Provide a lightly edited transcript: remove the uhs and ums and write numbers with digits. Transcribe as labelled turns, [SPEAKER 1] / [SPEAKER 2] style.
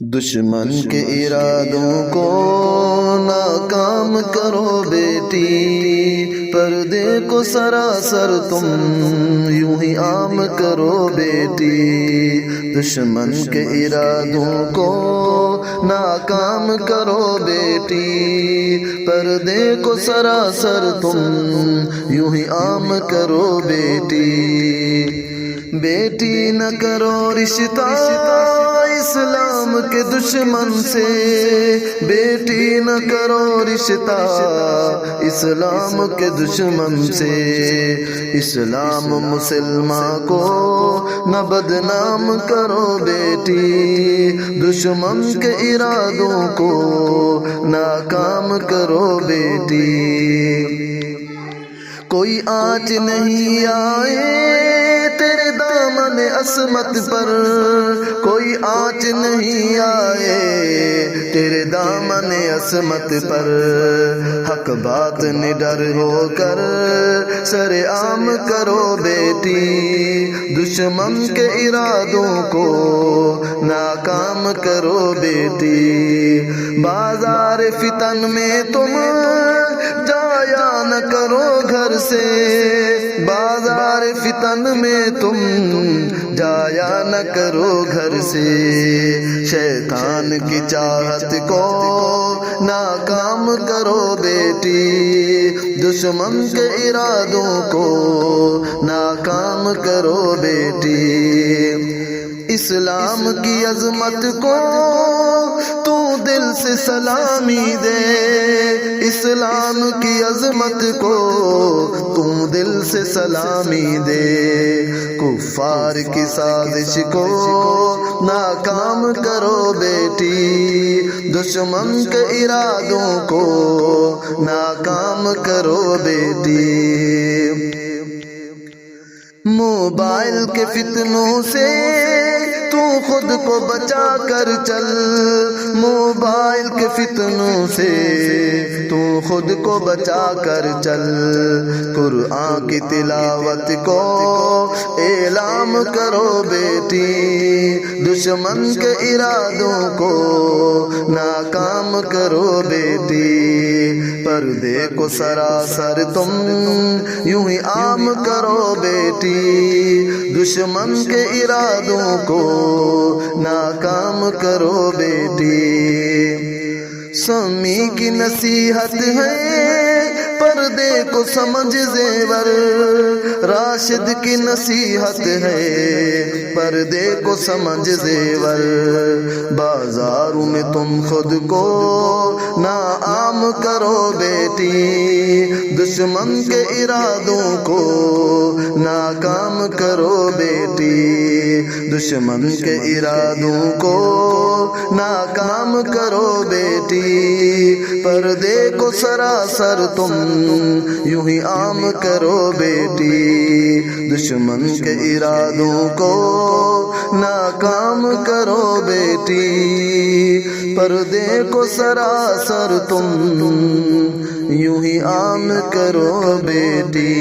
[SPEAKER 1] دشمن کے ارادوں کو ناکام کرو بیٹی، پردے کو سراسر تم یوں ہی عام کرو بیٹی۔ دشمن کے ارادوں کو ناکام کرو بیٹی، پردے کو سراسر تم یوں ہی عام کرو بیٹی۔ بیٹی نہ کرو رشتہ اسلام کے دشمن سے، بیٹی نہ کرو رشتہ اسلام کے دشمن سے۔ اسلام مسلمان کو نہ بدنام کرو بیٹی، دشمن کے ارادوں کو ناکام کرو بیٹی۔ کوئی آنچ نہیں آئے تیرے دامن عصمت پر، کوئی آنچ نہیں آئے تیرے دامن عصمت پر۔ حق بات نڈر ہو کر سر عام کرو بیٹی، دشمن کے ارادوں کو ناکام کرو بیٹی۔ بازار فتن میں تم جایا نہ کرو گھر سے، بازار فتن میں تم جایا نہ کرو گھر سے۔ شیطان کی چاہت کو ناکام کرو بیٹی، دشمن کے ارادوں کو ناکام کرو بیٹی۔ اسلام کی عظمت کو تو دل سے سلامی دے، اسلام کی عظمت کو تو دل سے سلامی دے۔ کفار کی سازش کو ناکام کرو بیٹی، دشمن کے ارادوں کو ناکام کرو بیٹی۔ موبائل کے فتنوں سے تو خود کو بچا کر چل، موبائل کے فتنوں سے تو خود کو بچا کر چل۔ قرآن کی تلاوت کو اعلام کرو بیٹی، دشمن کے ارادوں کو ناکام کرو بیٹی۔ پردے کو سراسر تم یوں ہی عام کرو بیٹی، دشمن کے ارادوں کو ناکام کرو بیٹی۔ سمی کی نصیحت ہے پردے کو سمجھ زیور، راشد کی نصیحت ہے پردے کو سمجھ زیور۔ بازاروں میں تم خود کو ناعام کرو بیٹی، دشمن کے ارادوں کو ناکام کرو بیٹی، دشمن کے ارادوں کو ناکام کرو بیٹی۔ پردے کو سراسر تم یوں ہی عام کرو بیٹی، دشمن کے ارادوں کو ناکام کرو بیٹی۔ پردے کو سراسر تم یوں ہی عام کرو بیٹی۔